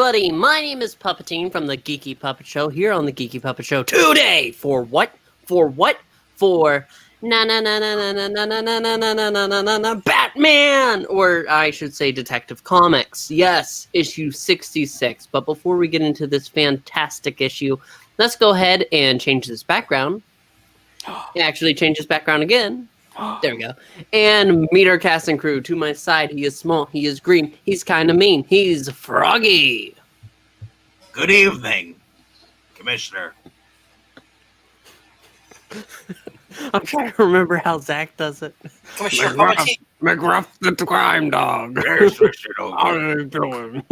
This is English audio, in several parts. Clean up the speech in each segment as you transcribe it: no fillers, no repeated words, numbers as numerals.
everybody, my name is Puppetine from the Geeky Puppet Show here on the Geeky Puppet Show today. For what? For Batman, or I should say Detective Comics. Yes, issue 66. But before we get into this fantastic issue, let's go ahead and change this background. Actually, change this background again. There we go. And meet our cast and crew. To my side, he is small, he is green, he's kind of mean, he's Froggy. Good evening, Commissioner. I'm trying to remember how Zach does it. Commissioner Puppetine. McGruff the crime dog. Yes, Mr. How are you doing?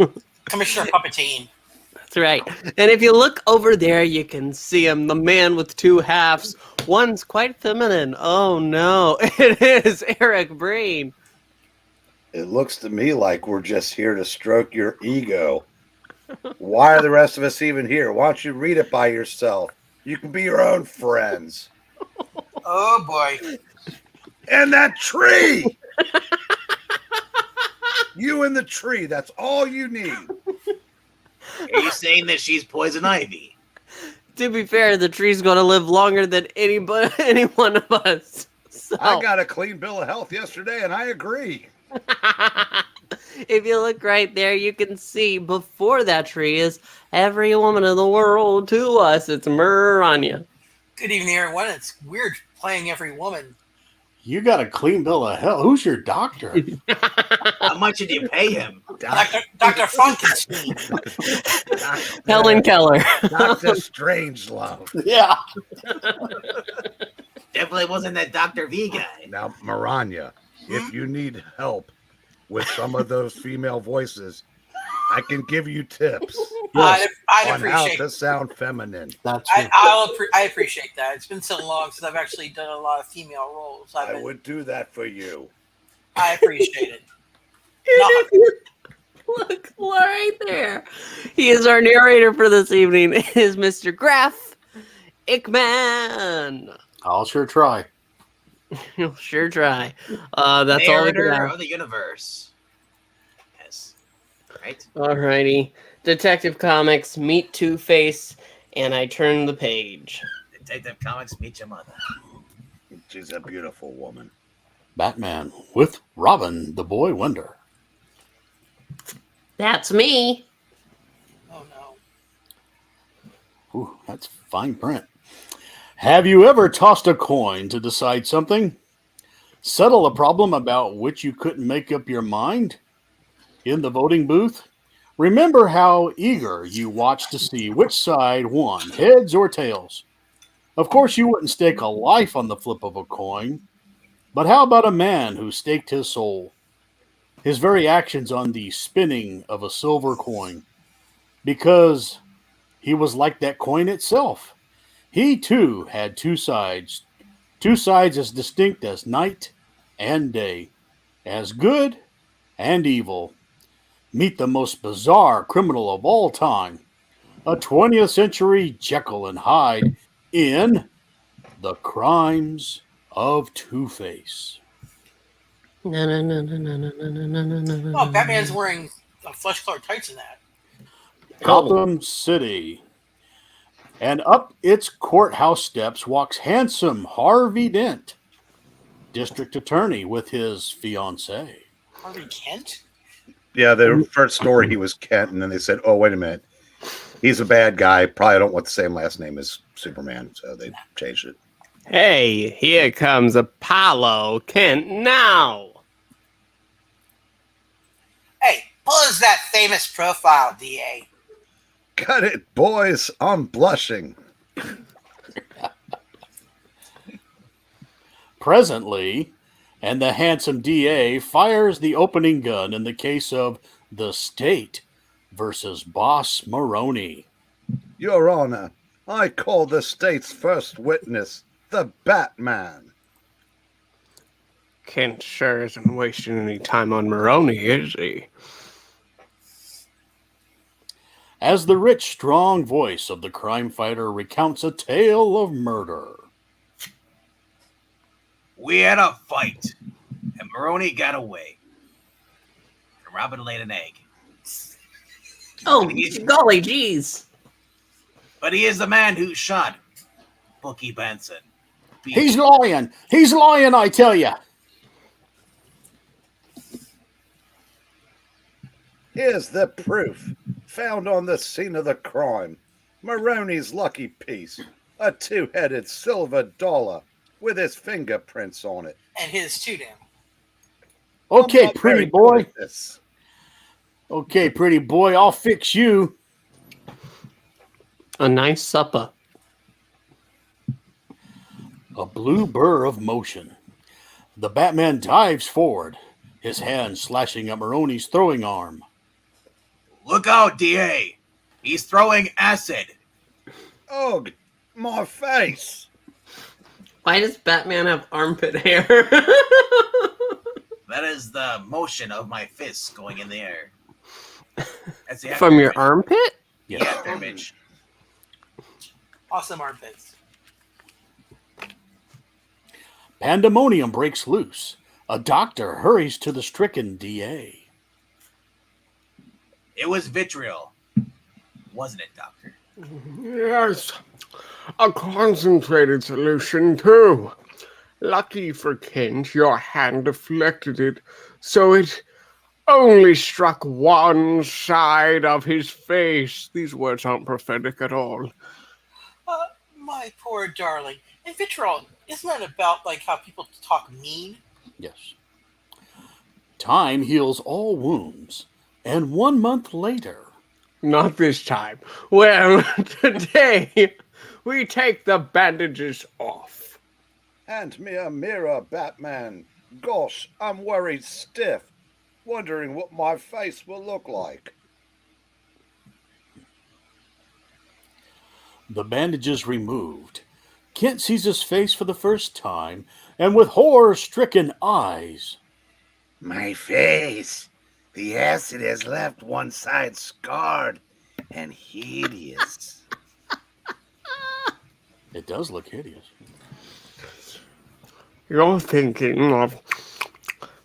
Commissioner Puppetine. That's right. And if you look over there, you can see him, the man with two halves. One's quite feminine. Oh no, it is Eric Breen. It looks to me like we're just here to stroke your ego. Why are the rest of us even here? Why don't you read it by yourself? You can be your own friends. Oh boy. And that tree! You and the tree, that's all you need. Are you saying that she's poison ivy? To be fair, the tree's going to live longer than any one of us. So. I got a clean bill of health yesterday, and I agree. If you look right there, you can see before that tree is every woman in the world to us. It's Miranya. Good evening, everyone. It's weird playing every woman. You got a clean bill of health. Who's your doctor? How much did you pay him? Dr. Frankenstein. Helen Keller. Dr. Strangelove. Yeah. Definitely wasn't that Dr. V guy. Now, Miranya, if you need help with some of those female voices, I can give you tips I'd on how appreciate to sound feminine. That's I appreciate that. It's been so long since I've actually done a lot of female roles. I would do that for you. I appreciate it. Look right there. He is our narrator for this evening. It is Mr. Graf Ickman. I'll sure try. You'll sure try. That's all we Narrator got. of the universe. Yes. Right? Alrighty. Detective Comics, meet Two-Face, and I turn the page. Detective Comics, meet your mother. She's a beautiful woman. Batman with Robin, the boy wonder. That's me. Oh no. Ooh, that's fine print. Have you ever tossed a coin to decide something? Settle a problem about which you couldn't make up your mind? In the voting booth? Remember how eager you watched to see which side won, heads or tails. Of course, you wouldn't stake a life on the flip of a coin. But how about a man who staked his soul? His very actions on the spinning of a silver coin. Because he was like that coin itself. He, too, had two sides as distinct as night and day, as good and evil. Meet the most bizarre criminal of all time, a 20th century Jekyll and Hyde in The Crimes of Two-Face. Oh, Batman's wearing flesh-colored tights in that. Gotham City. And up its courthouse steps walks handsome Harvey Dent, district attorney with his fiancée. Harvey Kent? Yeah, the first story he was Kent, and then they said, oh, wait a minute. He's a bad guy. Probably don't want the same last name as Superman, so they changed it. Hey, here comes Apollo Kent now. Hey, buzz that famous profile, DA. Cut it, boys. I'm blushing. Presently, and the handsome DA fires the opening gun in the case of the State versus Boss Maroney. Your Honor, I call the state's first witness, the Batman. Kent sure isn't wasting any time on Maroney, is he? As the rich, strong voice of the crime fighter recounts a tale of murder. We had a fight, and Maroney got away. And Robin laid an egg. Oh, golly jeez. But he is the man who shot Bookie Benson. He's lying. He's lying, I tell you. Here's the proof found on the scene of the crime. Maroney's lucky piece, a two-headed silver dollar with his fingerprints on it. And his too, damn. Okay, I'm not pretty very good boy. at this. Okay, pretty boy, I'll fix you. A nice supper. A blue burr of motion. The Batman dives forward, his hand slashing at Maroney's throwing arm. Look out, DA. He's throwing acid. Ugh, my face. Why does Batman have armpit hair? That is the motion of my fists going in the air. That's the From your after armpit? image. Yeah, after image. Awesome armpits. Pandemonium breaks loose. A doctor hurries to the stricken DA. It was vitriol. Wasn't it, Doctor? Yes, a concentrated solution too. Lucky for Kent, your hand deflected it, so it only struck one side of his face. These words aren't prophetic at all. My poor darling. And vitriol, isn't that about like how people talk mean? Yes. Time heals all wounds. And 1 month later, Not this time. Well, today we take the bandages off. Hand me a mirror, Batman. Gosh, I'm worried stiff, wondering what my face will look like. the bandages removed. Kent sees his face for the first time, and with horror-stricken eyes. My face. The acid has left one side scarred and hideous. It does look hideous. You're thinking of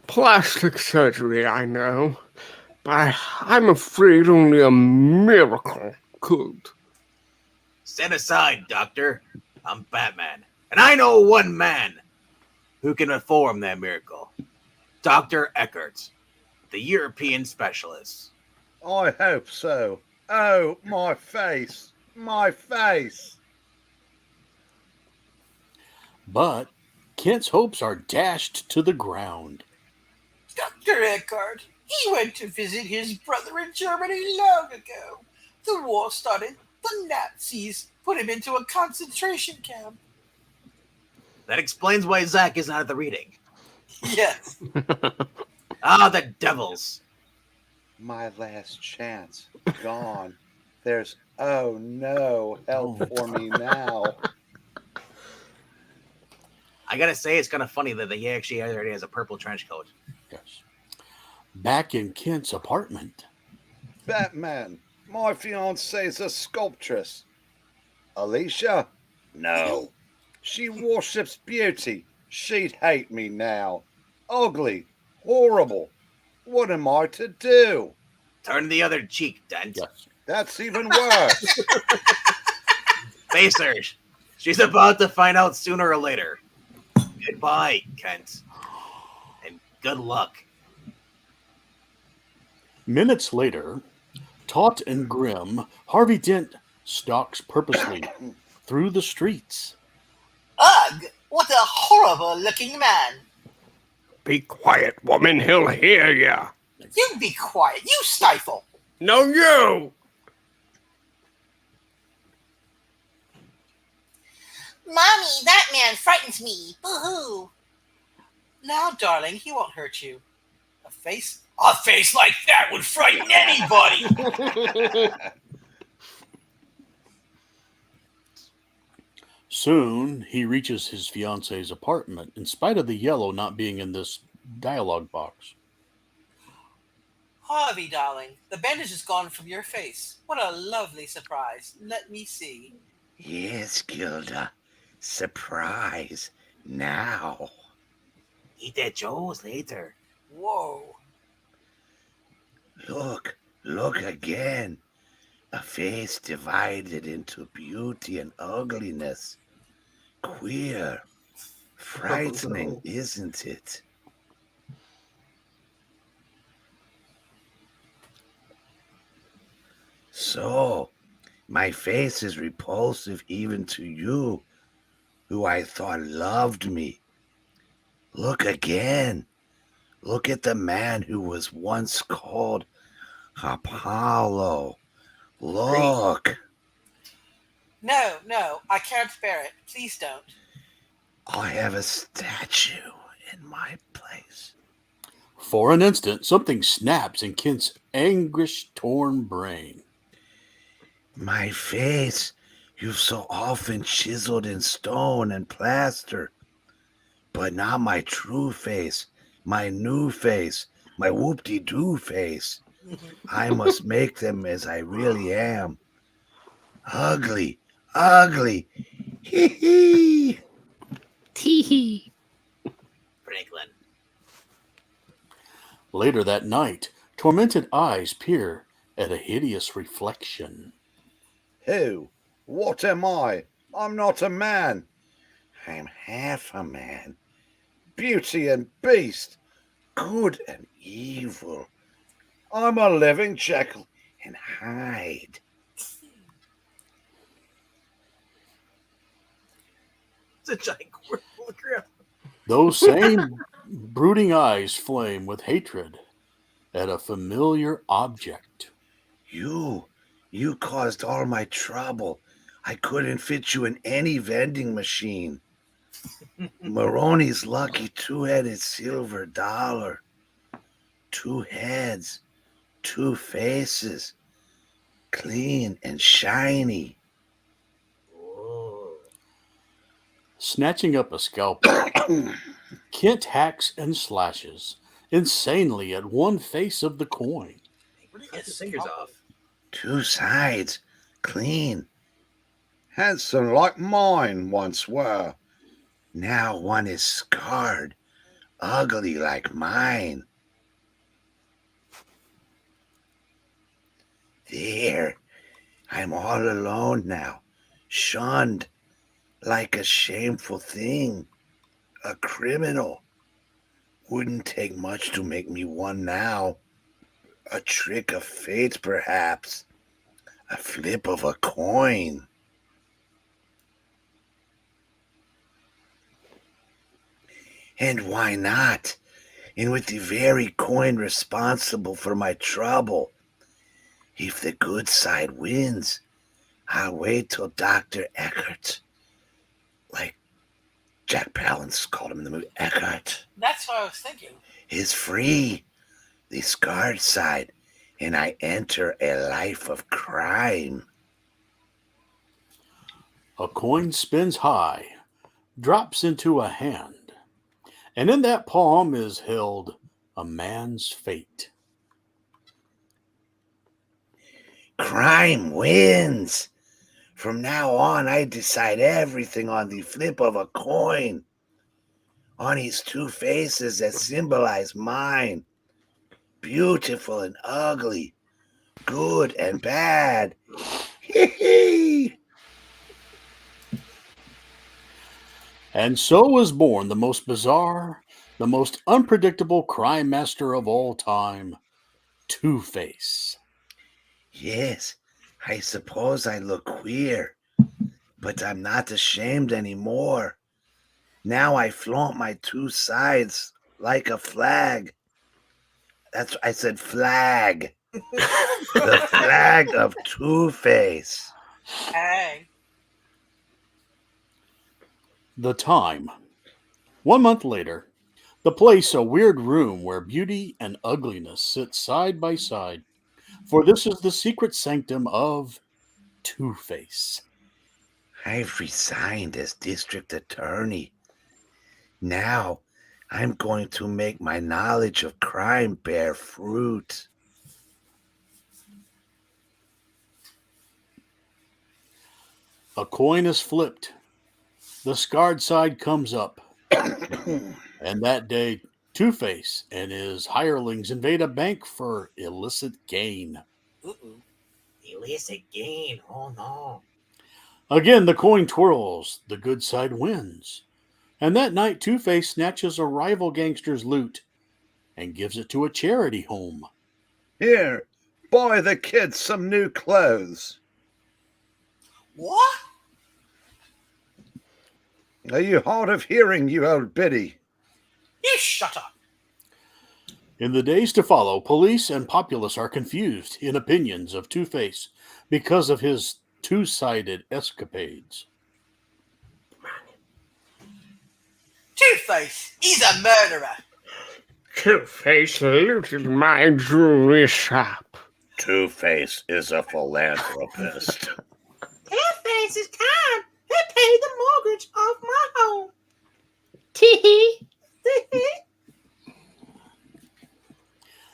plastic surgery, I know, but I'm afraid only a miracle could. Stand aside, Doctor. I'm Batman. And I know one man who can perform that miracle. Dr. Eckert, the European specialist. I hope so. Oh, my face. My face. But Kent's hopes are dashed to the ground. Dr. Eckhart, he went to visit his brother in Germany long ago. The war started. The Nazis put him into a concentration camp. That explains why Zach is not at the reading. Yes. Ah, the devils. My last chance. Gone. There's, oh no, help for me now. I gotta say, it's kind of funny that he actually already has a purple trench coat. Yes. Back in Kent's apartment. Batman, my fiancee's a sculptress. Alicia? No. She worships beauty. She'd hate me now. Ugly. Horrible. What am I to do? Turn the other cheek, Dent. Yes. That's even worse. Face her. She's about to find out sooner or later. Goodbye, Kent. And good luck. Minutes later, taut and grim, Harvey Dent stalks purposely through the streets. Ugh, what a horrible looking man. Be quiet, woman, he'll hear ya. You be quiet. You stifle. No, you! Mommy, that man frightens me. Boo-hoo. Now, darling, he won't hurt you. A face like that would frighten anybody. Soon, he reaches his fiance's apartment, in spite of the yellow not being in this dialogue box. Harvey, darling, the bandage is gone from your face. What a lovely surprise. Let me see. Yes, Gilda. Surprise. Now. Eat that Joe's later. Whoa. Look again. A face divided into beauty and ugliness. Queer. Frightening, isn't it? So, my face is repulsive even to you, who I thought loved me. Look again. Look at the man who was once called Apollo. Look. No, no, I can't bear it. Please don't. I'll have a statue in my place. For an instant, something snaps in Kent's anguish-torn brain. My face, you've so often chiseled in stone and plaster. But not my true face, my new face, my whoop-de-doo face. I must make them as I really am. Ugly, ugly. Hee hee. Tee Franklin. Later that night, tormented eyes peer at a hideous reflection. Who? What am I? I'm not a man. I'm half a man, Beauty and beast. good and evil, I'm a living Jekyll. and Hyde. It's a giant grip. Those same brooding eyes flame with hatred at a familiar object. You caused all my trouble. I couldn't fit you in any vending machine. Maroni's lucky two-headed silver dollar. Two heads, two faces, clean and shiny. Snatching up a scalpel, Kent hacks and slashes insanely at one face of the coin. Where did he get his fingers off? Two sides, clean. Handsome like mine once were. Now one is scarred, ugly like mine. There, I'm all alone now, shunned, like a shameful thing, a criminal. Wouldn't take much to make me one now. A trick of fate, perhaps. A flip of a coin. And why not? And with the very coin responsible for my trouble. If the good side wins, I'll wait till Dr. Eckert, like Jack Palance called him in the movie, Eckert, That's what I was thinking. is free, the scarred side, and I enter a life of crime. A coin spins high, drops into a hand, and in that palm is held a man's fate. Crime wins. From now on, I decide everything on the flip of a coin. On his two faces that symbolize mine. Beautiful and ugly. Good and bad. Hee hee. And so was born the most bizarre, the most unpredictable crime master of all time, Two-Face. Yes, I suppose I look queer, but I'm not ashamed anymore. Now I flaunt my two sides like a flag. I said flag. The flag of Two-Face. Hey. The time. 1 month later, the place a weird room where beauty and ugliness sit side by side. For this is the secret sanctum of Two-Face. I've resigned as district attorney. Now I'm going to make my knowledge of crime bear fruit. A coin is flipped. The scarred side comes up. And that day, Two-Face and his hirelings invade a bank for illicit gain. Ooh. police again. Oh no. Again, the coin twirls. The good side wins. And that night, Two-Face snatches a rival gangster's loot and gives it to a charity home. Here, buy the kids some new clothes. What? Are you hard of hearing, you old biddy? You shut up. In the days to follow, police and populace are confused in opinions of Two-Face because of his two-sided escapades. Two-Face, he's a murderer. Two-Face looted my jewelry shop. Two-Face is a philanthropist. Two-Face is kind. He paid the mortgage off my home. Tee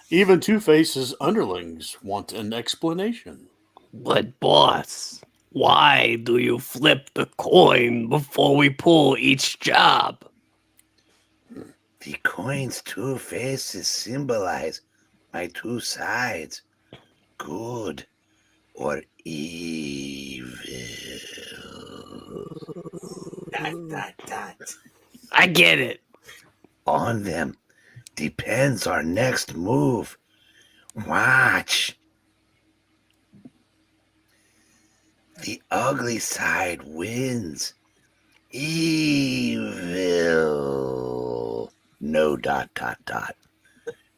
Even Two-Face's underlings want an explanation. But boss, why do you flip the coin before we pull each job? The coin's two faces symbolize my two sides, good or evil. I get it. On them depends our next move. Watch. The ugly side wins. Evil. No ...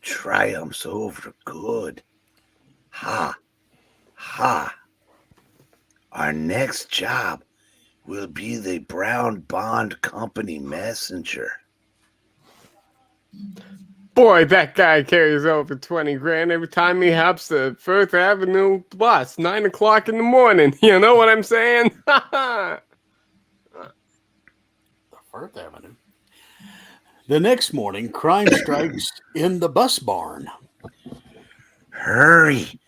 Triumphs over good. Ha. Ha. Our next job will be the Brown Bond Company messenger. Boy, that guy carries over 20 grand every time he hops the First Avenue bus, 9 o'clock in the morning. You know what I'm saying? The First Avenue. The next morning, crime strikes in the bus barn. Hurry!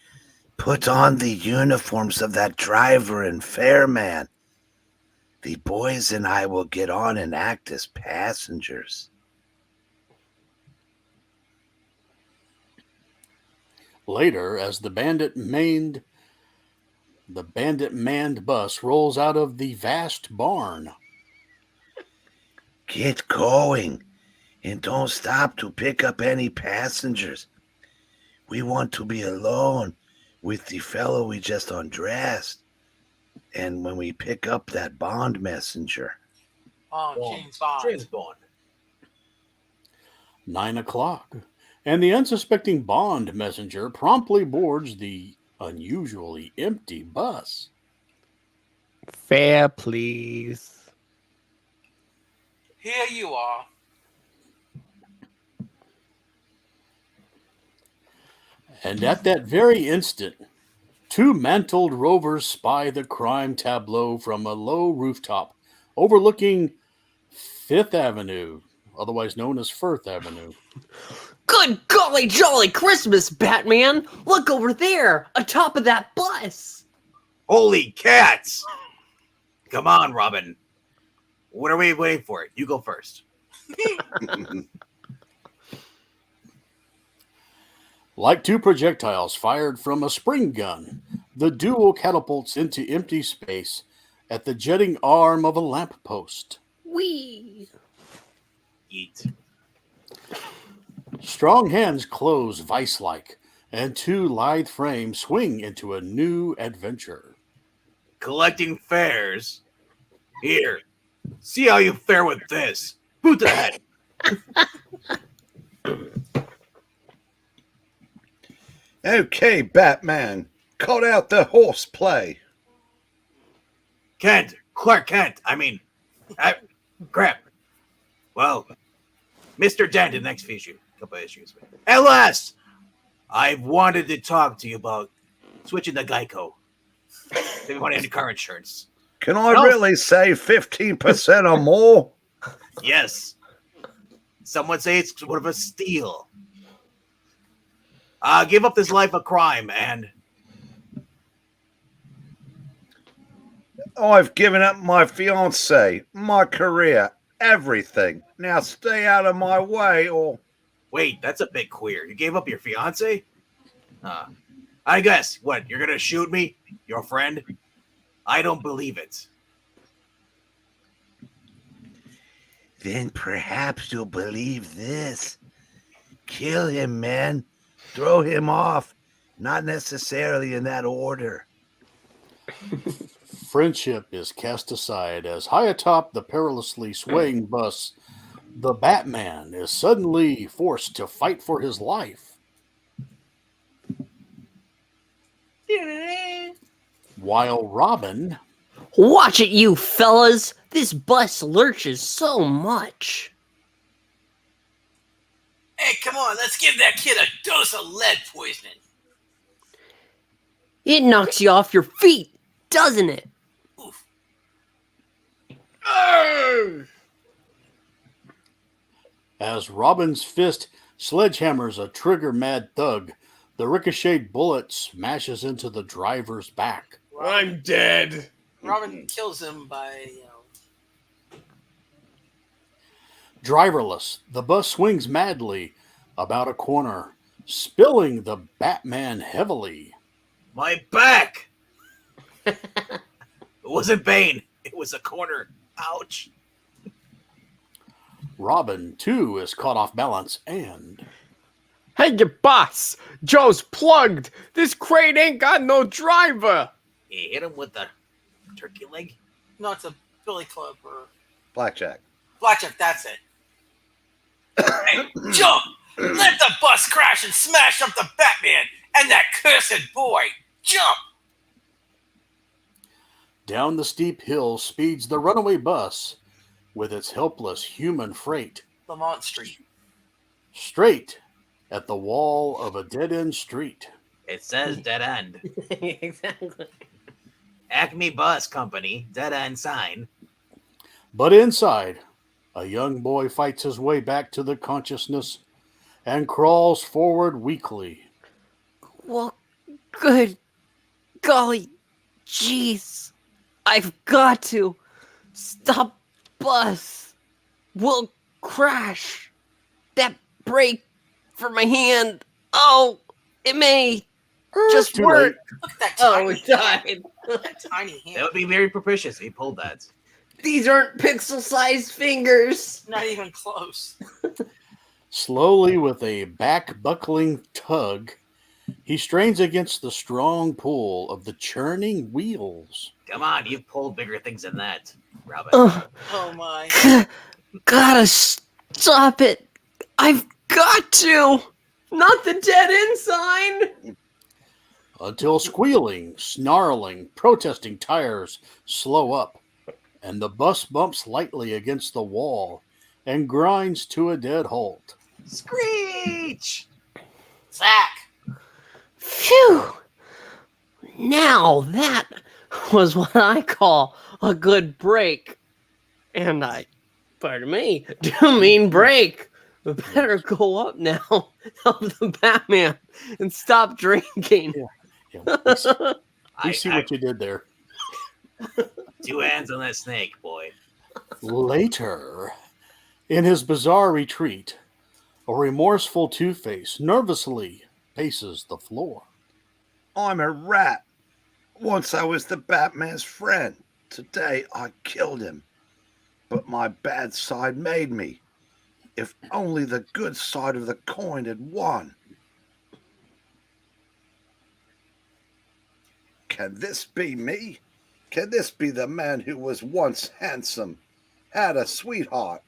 Put on the uniforms of that driver and fairman. The boys and I will get on and act as passengers. Later, as the bandit-manned bus rolls out of the vast barn. Get going, and don't stop to pick up any passengers. We want to be alone with the fellow we just undressed. And when we pick up that Bond messenger. Oh, James Bond. James Bond. 9 o'clock. And the unsuspecting Bond messenger promptly boards the unusually empty bus. Fair, please. Here you are. And at that very instant, two mantled rovers spy the crime tableau from a low rooftop overlooking Fifth Avenue, otherwise known as Firth Avenue. Good golly jolly Christmas, Batman! Look over there, atop of that bus! Holy cats! Come on, Robin. What are we waiting for? You go first. Like two projectiles fired from a spring gun, the duo catapults into empty space at the jutting arm of a lamppost. Whee! Eat. Strong hands close vice-like, and two lithe frames swing into a new adventure. Collecting fares. Here. See how you fare with this. Boot to the head. Okay, Batman, cut out the horseplay. Clark Kent. Crap. Well, Mr. Dent in the next issue. Couple of issues. LS! I've wanted to talk to you about switching to Geico. Maybe money on your car insurance. Can I really save 15% or more? Yes. Some say it's sort of a steal. Give up this life of crime and... I've given up my fiancé, my career, everything. Now stay out of my way or... Wait, that's a bit queer. You gave up your fiancé? I guess, what, you're gonna shoot me? Your friend? I don't believe it. Then perhaps you'll believe this. Kill him, man. Throw him off. Not necessarily in that order. Friendship is cast aside as high atop the perilously swaying bus, the Batman is suddenly forced to fight for his life. While Robin, Watch it, you fellas! This bus lurches so much. Hey, come on, let's give that kid a dose of lead poisoning. It knocks you off your feet, doesn't it? Oof. as Robin's fist sledgehammers a trigger-mad thug, the ricocheted bullet smashes into the driver's back. I'm dead. Robin kills him by, Driverless, the bus swings madly about a corner, spilling the Batman heavily. My back! It wasn't Bane. It was a corner. Ouch. Robin, too, is caught off balance and... Hey, you boss! Joe's plugged! This crate ain't got no driver! He hit him with the turkey leg. no, it's a billy club or Blackjack. blackjack, that's it. Hey, jump! Let the bus crash and smash up the Batman and that cursed boy! Jump! Down the steep hill speeds the runaway bus with its helpless human freight, Lamont Street. straight at the wall of a dead-end street. It says dead end. Exactly. Acme Bus Company, dead end sign. But inside, a young boy fights his way back to the consciousness and crawls forward weakly. Well, good golly, jeez. I've got to stop bus. We'll crash. That brake for my hand. Oh, it may just Too work. late. Look at that Oh, tiny it died. that tiny hand. That would be very propitious if he pulled that. These aren't pixel-sized fingers. Not even close. Slowly, with a back-buckling tug, he strains against the strong pull of the churning wheels. Come on, you've pulled bigger things than that, Robin. Oh my. Gotta stop it. I've got to. Not the dead end sign. Until squealing, snarling, protesting tires slow up, and the bus bumps lightly against the wall and grinds to a dead halt. Screech! Zach. Phew. Now that was what I call a good break. And I, pardon me, do mean break. We better go up now, help the Batman, and stop drinking. Yeah, we see what you did there. 2 hands on that snake, boy. Later, in his bizarre retreat, a remorseful Two-Face nervously paces the floor. I'm a rat. Once I was the Batman's friend. Today I killed him. But my bad side made me. If only the good side of the coin had won. Can this be me? Can this be the man who was once handsome, had a sweetheart,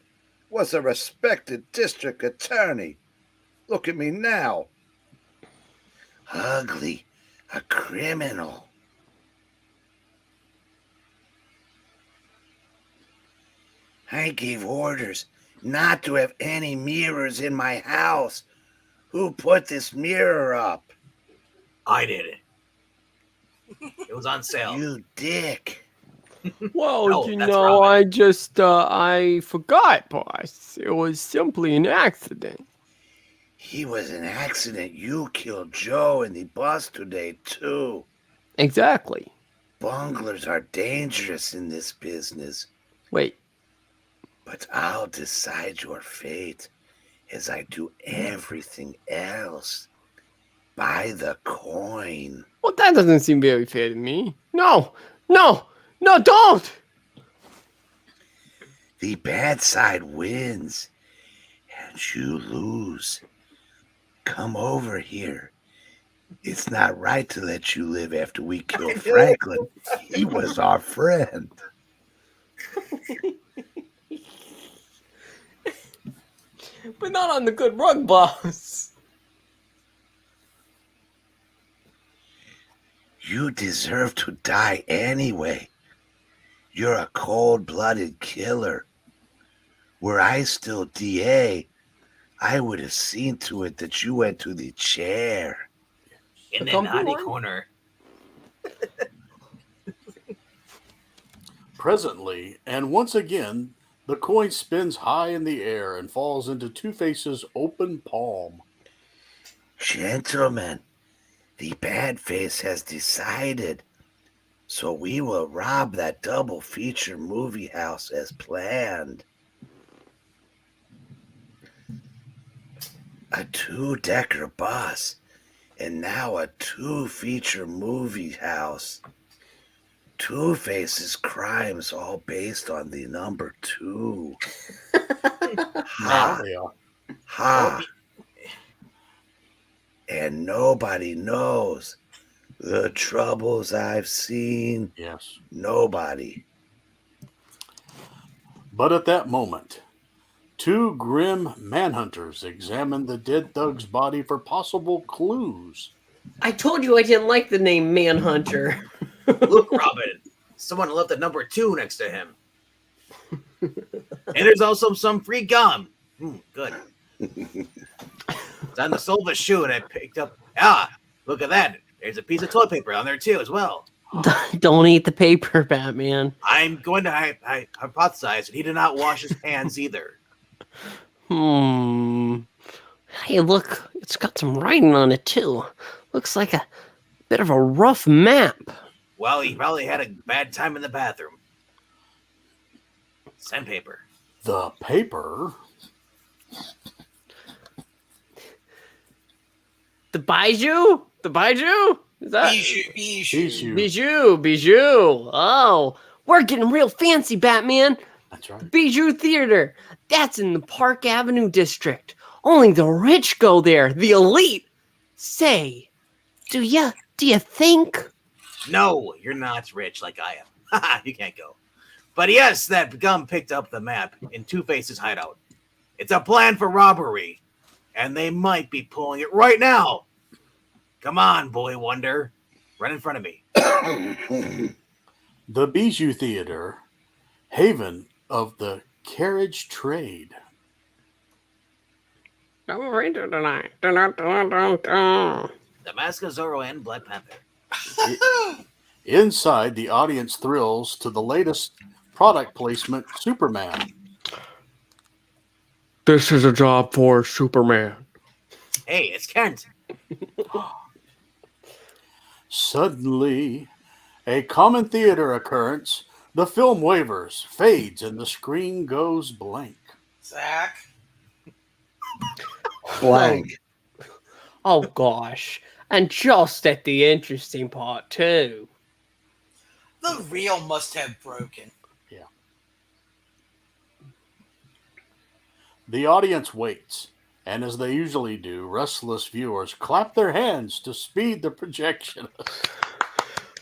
was a respected district attorney? Look at me now. Ugly. A criminal. I gave orders not to have any mirrors in my house. Who put this mirror up? I did it. It was on sale. You dick. Well, No, you that's know, Robin. I forgot, boss. It was simply an accident. He was an accident. You killed Joe in the bus today, too. Exactly. Bunglers are dangerous in this business. Wait, But I'll decide your fate as I do everything else. by the coin. Well, that doesn't seem very fair to me. No, don't! The bad side wins, and you lose. Come over here. It's not right to let you live after we killed Franklin. He was our friend. But not on the good rug, boss. You deserve to die anyway. You're a cold-blooded killer. Were I still DA, I would have seen to it that you went to the chair. In the comfy naughty one? corner. Presently, and once again, the coin spins high in the air and falls into Two-Face's open palm. Gentlemen, the bad face has decided, so we will rob that double feature movie house as planned. A 2-decker bus, and now a 2-feature movie house. Two-Face's crimes all based on the number 2. Now Ha, they are. ha. And nobody knows the troubles I've seen. Yes. Nobody. But at that moment, 2 grim manhunters examine the dead thug's body for possible clues. I told you I didn't like the name Manhunter. Look, Robin, someone left a number 2 next to him. And there's also some free gum. Good. It's on the sole of a shoe, and I picked up. Look at that. There's a piece of toilet paper on there too, as well. Don't eat the paper, Batman. I'm going to hypothesize that he did not wash his hands either. Hey, look, it's got some writing on it too. Looks like a bit of a rough map. Well, he probably had a bad time in the bathroom. Sandpaper. The paper. The Bijou? The Bijou? Is that Bijou? Oh, we're getting real fancy, Batman. That's right. Bijou Theater. That's in the Park Avenue district. Only the rich go there. The elite. Say, do you think? No, you're not rich like I am. You can't go. But yes, that gum picked up the map in Two-Face's hideout. It's a plan for robbery, and they might be pulling it right now. Come on, Boy Wonder. Run in front of me. The Bijou Theater, haven of the carriage trade. I'm ready tonight. The Mask of Zorro and Black Panther. Inside, the audience thrills to the latest product placement, Superman. This is a job for Superman. Hey, it's Kent. Suddenly, a common theater occurrence, the film wavers, fades, and the screen goes blank. Zach. Blank. Oh gosh. And just at the interesting part too. The reel must have broken. The audience waits, and as they usually do, restless viewers clap their hands to speed the projection.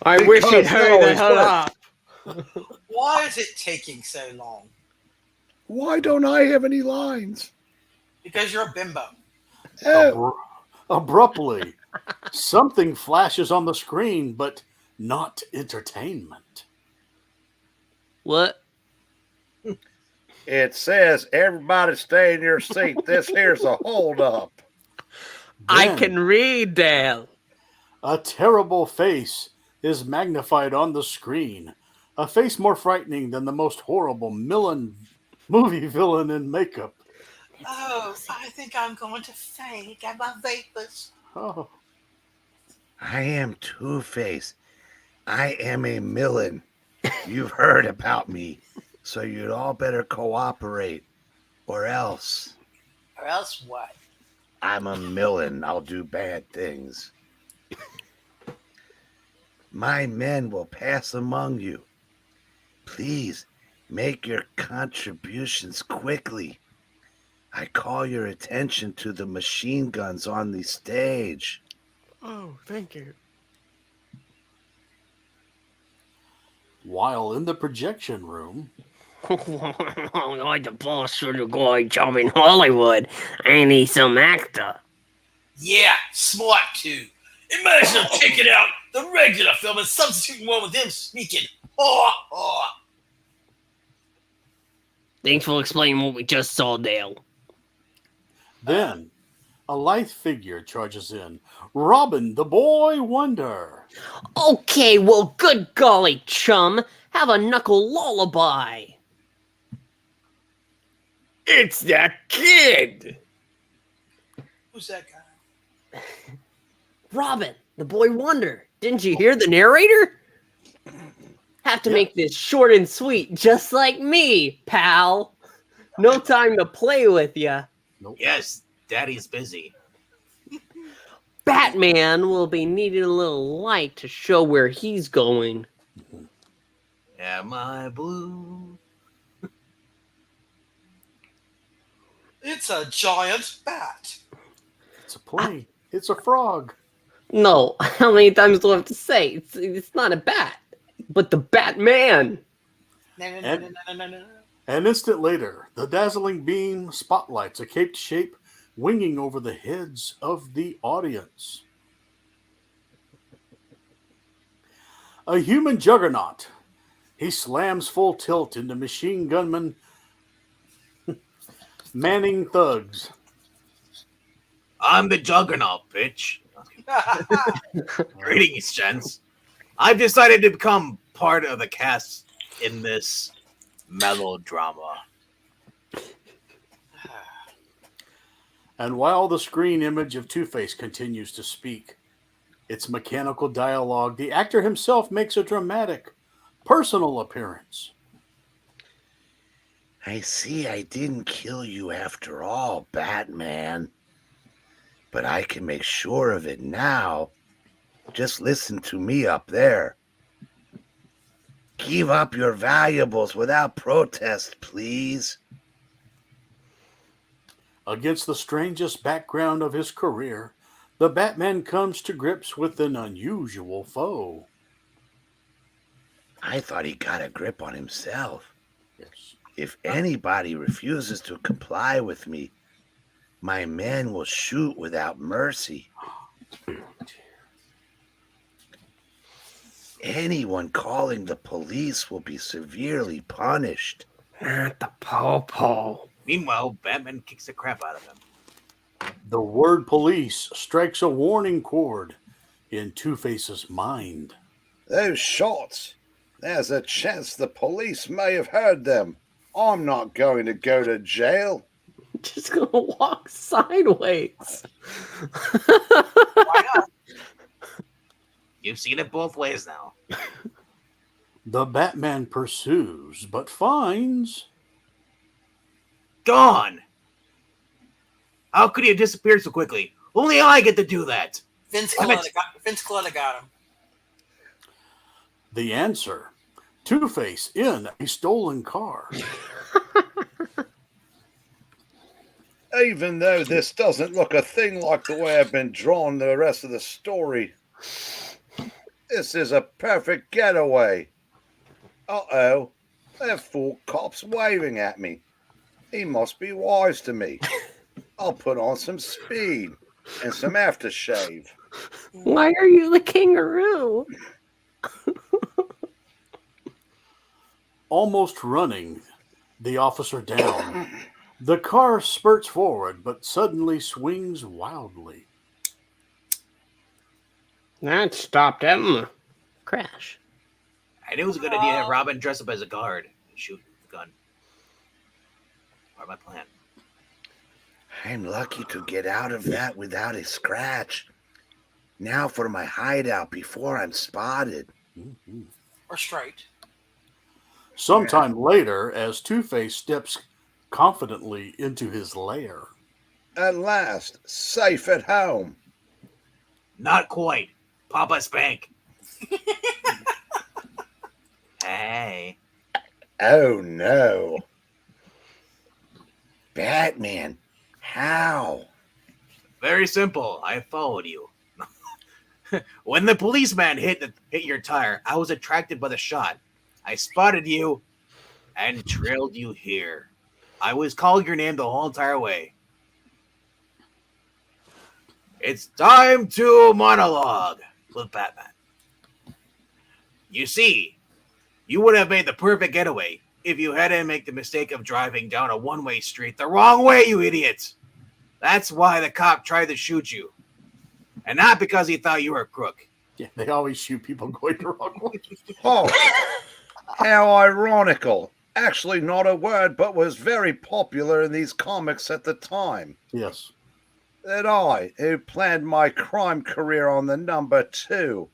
I wish Because he'd hurry the that hell always up. Why is it taking so long? Why don't I have any lines? Because you're a bimbo. Abruptly, something flashes on the screen, but not entertainment. What? It says, everybody stay in your seat. This here's a holdup. I Then, can read, Dale. a terrible face is magnified on the screen. A face more frightening than the most horrible movie villain in makeup. Oh, I think I'm going to faint. Got my vapors. Oh, I am Two-Face. I am a villain. You've heard about me, so you'd all better cooperate, or else. Or else what? I'm a villain. I'll do bad things. My men will pass among you. Please make your contributions quickly. I call your attention to the machine guns on the stage. Oh, thank you. While in the projection room, I'm the boss of the guy job in Hollywood. I need some actor. Yeah, smart too. Imagine him taking out the regular film and substituting one with him speaking. Thanks for explaining what we just saw, Dale. then a lithe figure charges in. Robin, the boy wonder. Okay, well, good golly, chum. Have a knuckle lullaby. It's that kid! Who's that guy? Robin, the boy wonder. Didn't you hear the narrator? Have to make this short and sweet, just like me, pal. No time to play with ya. Yes, Daddy's busy. Batman will be needing a little light to show where he's going. Am I blue? It's a giant bat. It's a plane. It's a frog. No, how many times do I have to say? It's not a bat, but the Batman. An instant later, the dazzling beam spotlights a caped shape winging over the heads of the audience. A human juggernaut. He slams full tilt into machine gunman manning thugs. I'm the Juggernaut, bitch. Greetings, gents. I've decided to become part of the cast in this melodrama. And while the screen image of Two-Face continues to speak, its mechanical dialogue, the actor himself makes a dramatic, personal appearance. I see I didn't kill you after all, Batman. But I can make sure of it now. Just listen to me up there. Give up your valuables without protest, please. Against the strangest background of his career, the Batman comes to grips with an unusual foe. I thought he got a grip on himself. Yes. If anybody refuses to comply with me, my men will shoot without mercy. Anyone calling the police will be severely punished. Not the po-po. Meanwhile, Batman kicks the crap out of him. The word police strikes a warning chord in Two-Face's mind. Those shots. There's a chance the police may have heard them. I'm not going to go to jail. Just gonna walk sideways. Why not? You've seen it both ways now. The Batman pursues, but finds... Gone! How could he have disappeared so quickly? Only I get to do that! Vince Damn it. Coletta got him. the answer. Two-Face in a stolen car. Even though this doesn't look a thing like the way I've been drawn the rest of the story, this is a perfect getaway. Uh-oh, there are 4 cops waving at me. He must be wise to me. I'll put on some speed and some aftershave. Why are you the kangaroo? Almost running the officer down. The car spurts forward, but suddenly swings wildly. That stopped him. Crash. I knew it was a good idea to have Robin dress up as a guard and shoot the gun. Part of my plan. I'm lucky to get out of that without a scratch. Now for my hideout before I'm spotted. Mm-hmm. Or straight. Sometime later, as Two-Face steps confidently into his lair. At last, safe at home. Not quite. Papa Spank. Hey. Oh no. Batman, how? Very simple. I followed you. When the policeman hit your tire, I was attracted by the shot. I spotted you and trailed you here. I was calling your name the whole entire way. It's time to monologue with Batman. You see, you would have made the perfect getaway if you hadn't make the mistake of driving down a one-way street the wrong way, you idiots. That's why the cop tried to shoot you. And not because he thought you were a crook. Yeah, they always shoot people going the wrong way. Oh, how ironical. Actually, not a word, but was very popular in these comics at the time. Yes. That I, who planned my crime career on the number 2,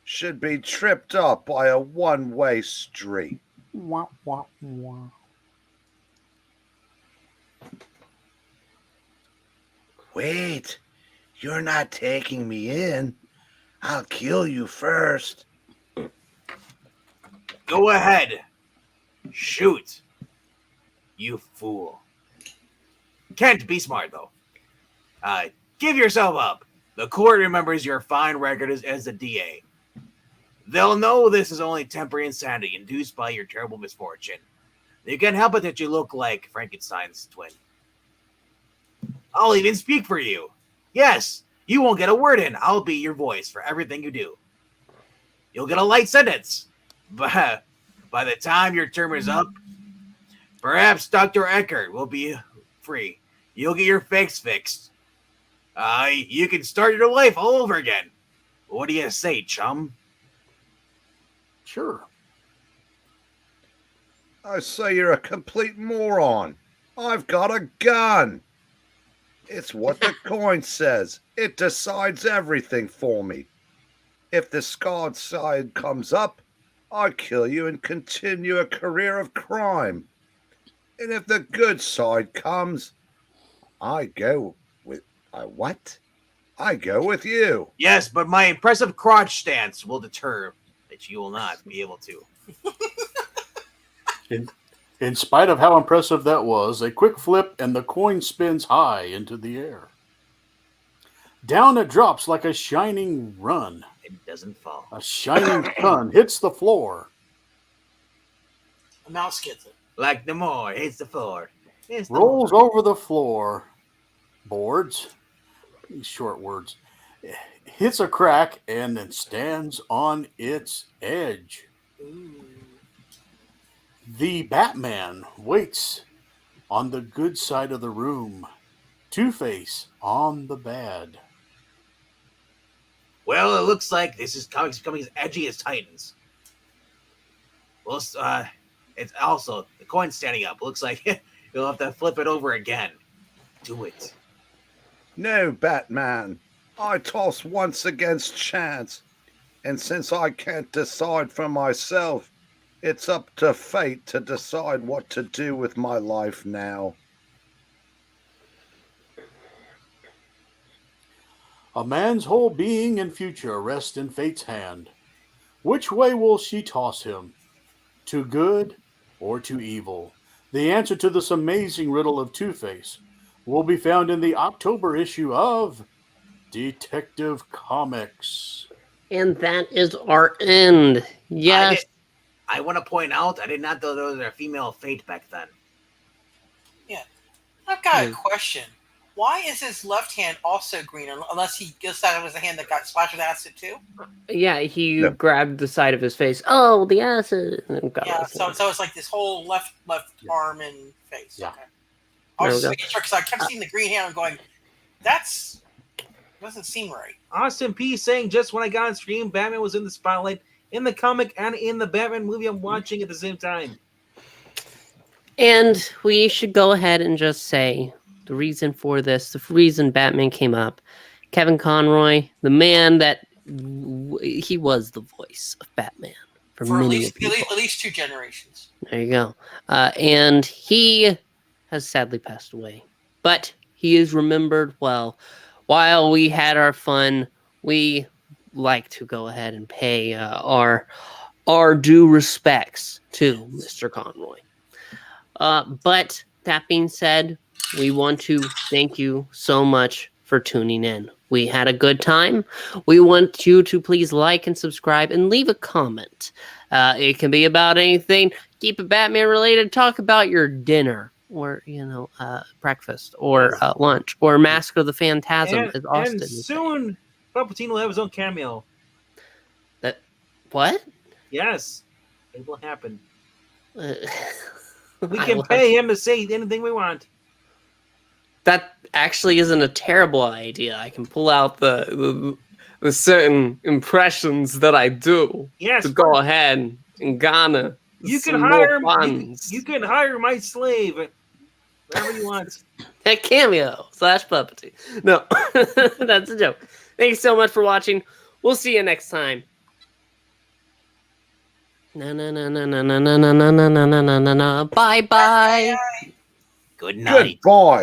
should be tripped up by a one-way street. Wah, wah, wah. Wait, you're not taking me in. I'll kill you first. Go ahead. Shoot. You fool. Can't be smart, though. Give yourself up. The court remembers your fine record as a DA. They'll know this is only temporary insanity induced by your terrible misfortune. You can't help it that you look like Frankenstein's twin. I'll even speak for you. Yes, you won't get a word in. I'll be your voice for everything you do. You'll get a light sentence. But by the time your term is up, perhaps Dr. Eckert will be free. You'll get your fix fixed. You can start your life all over again. What do you say, chum? Sure. I say you're a complete moron. I've got a gun. It's what the coin says. It decides everything for me. If the scarred side comes up, I kill you and continue a career of crime. And if the good side comes, I go with what? I go with you. Yes, but my impressive crotch stance will deter that you will not be able to. In spite of how impressive that was, a quick flip and the coin spins high into the air. Down it drops like a shining run. It doesn't fall. A shining sun hits the floor. A mouse gets it. Like the more hits the floor. Rolls over the floor. Boards. These short words. Hits a crack and then stands on its edge. Ooh. The Batman waits on the good side of the room. Two-Face on the bad. Well, it looks like this is comics becoming as edgy as Titans. Well, it's also the coin standing up. Looks like you'll have to flip it over again. Do it. No, Batman. I toss once against chance. And since I can't decide for myself, it's up to fate to decide what to do with my life now. A man's whole being and future rest in fate's hand. Which way will she toss him? To good or to evil? The answer to this amazing riddle of Two-Face will be found in the October issue of Detective Comics. And that is our end. Yes. I want to point out, I did not know there was a female Fate back then. I've got a question. Why is his left hand also green? Unless he decided it was the hand that got splashed with acid too? Yeah, he grabbed the side of his face. Oh, the acid. Yeah, so it's like this whole left arm and face. Yeah. Okay. I was just making sure because I kept seeing the green hand and going, doesn't seem right. Austin P saying, just when I got on stream, Batman was in the spotlight in the comic and in the Batman movie I'm watching at the same time. And we should go ahead and just say the reason for this, the reason Batman came up. Kevin Conroy, the man that he was the voice of Batman for many people. At least 2 generations. There you go. And he has sadly passed away. But he is remembered well. While we had our fun, we like to go ahead and pay our due respects to Mr. Conroy. But that being said, we want to thank you so much for tuning in. We had a good time. We want you to please like and subscribe and leave a comment. It can be about anything. Keep it Batman related. Talk about your dinner or, breakfast or lunch or Mask of the Phantasm, as Austin And is saying. soon, Palpatine will have his own cameo. What? Yes, it will happen. We I can will have pay him to say anything we want. That actually isn't a terrible idea. I can pull out the certain impressions that I do Yes, to go ahead and garner you can some hire more you, funds. you can hire my slave, wherever you want. That cameo / Puppety. No, that's a joke. Thanks so much for watching. We'll see you next time. Na na na na na na na na na na na na na. Bye bye. Good night. Goodbye.